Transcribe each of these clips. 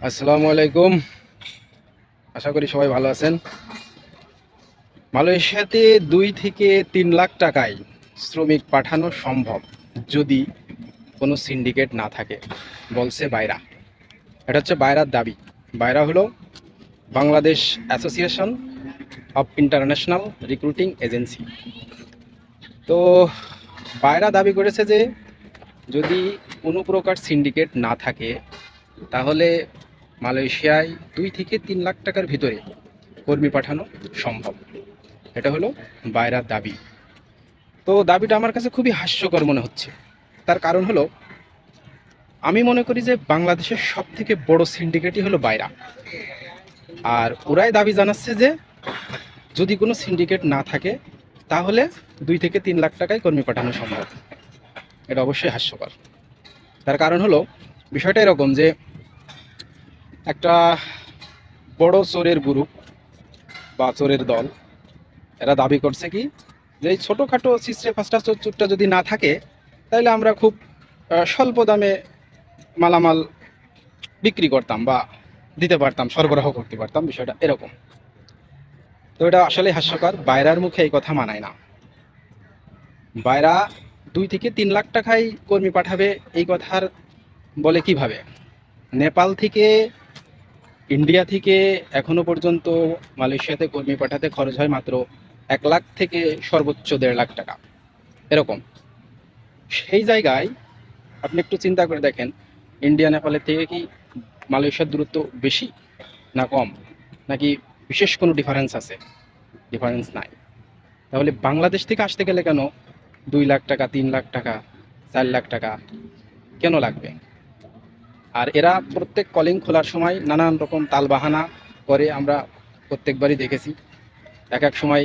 আসসালামু আলাইকুম। আশা করি সবাই ভালো আছেন। মালয়েশিয়াতে 2 থেকে 3 লাখ টাকায় শ্রমিক পাঠানো সম্ভব যদি কোনো সিন্ডিকেট না থাকে, বলছে বাইরা। এটা হচ্ছে বাইরার দাবি। বাইরা হলো Bangladesh association of international recruiting agency. তো বাইরা দাবি করেছে যে যদি কোনো প্রকার সিন্ডিকেট না থাকে তাহলে মালয়েশিয়ায় 2 থেকে 3 লাখ টাকার ভিতরে কর্মী পাঠানো সম্ভব। এটা হলো বাইরার দাবি। তো দাবিটা আমার কাছে খুবই হাস্যকর মনে হচ্ছে। তার কারণ হলো, আমি মনে করি যে বাংলাদেশের সব থেকে বড় সিন্ডিকেটই হলো বাইরা। আর ওরাই দাবি জানাচ্ছে যে যদি কোনো সিন্ডিকেট না থাকে তাহলে 2 থেকে 3 লাখ টাকায় কর্মী পাঠানো সম্ভব। এটা অবশ্যই হাস্যকর। তার কারণ হলো, বিষয়টা এরকম যে একটা বড় চোরের গ্রুপ বা চোরের দল এরা দাবি করছে কি যে এই ছোটোখাটো সিস্টে ফাস্টা চোরটা যদি না থাকে তাহলে আমরা খুব স্বল্প দামে মালামাল বিক্রি করতাম বা দিতে পারতাম, সরবরাহ করতে পারতাম। বিষয়টা এরকম। তো এটা আসলে হাস্যকর। বাইরার মুখে এই কথা মানায় না। বাইরা 2 থেকে 3 লাখ টাকায় কর্মী পাঠাবে এই কথার বলে কিভাবে? নেপাল থেকে, ইন্ডিয়া থেকে এখনো পর্যন্ত মালয়েশিয়াতে কর্মী পাঠাতে খরচ হয় মাত্র 1 লাখ থেকে সর্বোচ্চ 1.5 লাখ টাকা, এরকম। সেই জায়গায় আপনি একটু চিন্তা করে দেখেন, ইন্ডিয়া নেপালের থেকে কি মালয়েশিয়ার দূরত্ব বেশি না কম, নাকি বিশেষ কোনো ডিফারেন্স আছে? ডিফারেন্স নাই। তাহলে বাংলাদেশ থেকে আসতে গেলে কেন 2 লাখ টাকা, 3 লাখ টাকা, 4 লাখ টাকা কেন লাগবে? আর এরা প্রত্যেক কলিং খোলার সময় নানান রকম তালবাহানা করে, আমরা প্রত্যেকবারই দেখেছি। এক সময়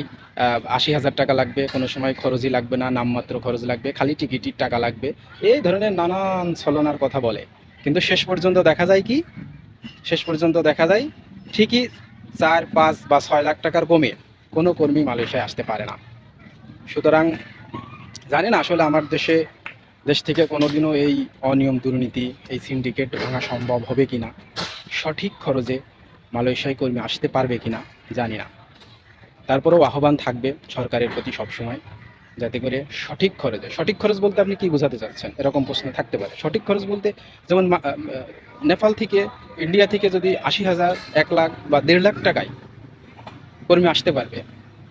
80,000 টাকা লাগবে, কোনো সময় খরচই লাগবে না, নামমাত্র খরচ লাগবে, খালি টিকিটির টাকা লাগবে, এই ধরনের নানান ছলনার কথা বলে। কিন্তু শেষ পর্যন্ত দেখা যায় কি? শেষ পর্যন্ত দেখা যায় ঠিকই 4, 5 বা 6 লাখ টাকার কমে কোনো কর্মী মালয়েশিয়ায় আসতে পারে না। সুতরাং জানি না আসলে আমার দেশ থেকে কোনোদিনও এই অনিয়ম, দুর্নীতি, এই সিন্ডিকেট ভাঙা সম্ভব হবে কিনা, সঠিক খরচে মালয়েশিয়ায় কর্মী আসতে পারবে কিনা জানি না। তারপরেও আহ্বান থাকবে সরকারের প্রতি সবসময়, যাতে করে সঠিক খরচে, সঠিক খরচ বলতে আপনি কি বোঝাতে চাচ্ছেন এরকম প্রশ্ন থাকতে পারে। সঠিক খরচ বলতে যেমন নেপাল থেকে, ইন্ডিয়া থেকে যদি 80,000, 1 লাখ বা 1.5 লাখ টাকায় কর্মী আসতে পারবে,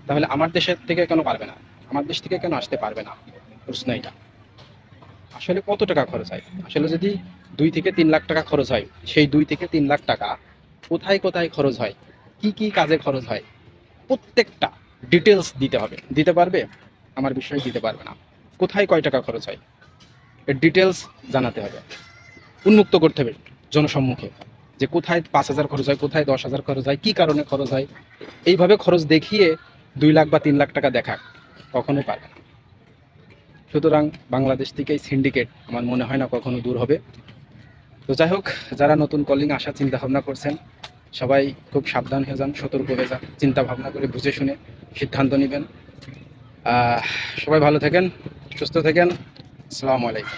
তাহলে আমার দেশের থেকে কেন পারবে না? আমার দেশ থেকে কেন আসতে পারবে না? প্রশ্ন এটা। আসলে কত টাকা খরচ হয়? আসলে যদি 2 থেকে 3 লাখ টাকা খরচ হয়, সেই 2 থেকে 3 লাখ টাকা কোথায় কোথায় খরচ হয়, কি কি কাজে খরচ হয়, প্রত্যেকটা ডিটেলস দিতে হবে। দিতে পারবে? আমার বিষয়ে দিতে পারবে না। কোথায় কয় টাকা খরচ হয় এর ডিটেলস জানাতে হবে, উন্মুক্ত করতে হবে জনসম্মুখে, যে কোথায় 5,000 খরচ হয়, কোথায় 10,000 খরচ হয়, কি কারণে খরচ হয়। এইভাবে খরচ দেখিয়ে 2 লাখ বা 3 লাখ টাকা দেখাক, কখনোই পারবে না। সুতরাং বাংলাদেশ থেকে এই সিন্ডিকেট আমার মনে হয় না কখনো দূর হবে। তো যাই হোক, যারা নতুন কলিং আসার চিন্তা ভাবনা করছেন সবাই খুব সাবধান হয়ে যান, সতর্ক হয়ে যান, চিন্তা ভাবনা করে বুঝে শুনে সিদ্ধান্ত নেবেন। সবাই ভালো থাকেন, সুস্থ থাকেন। আসসালামু আলাইকুম।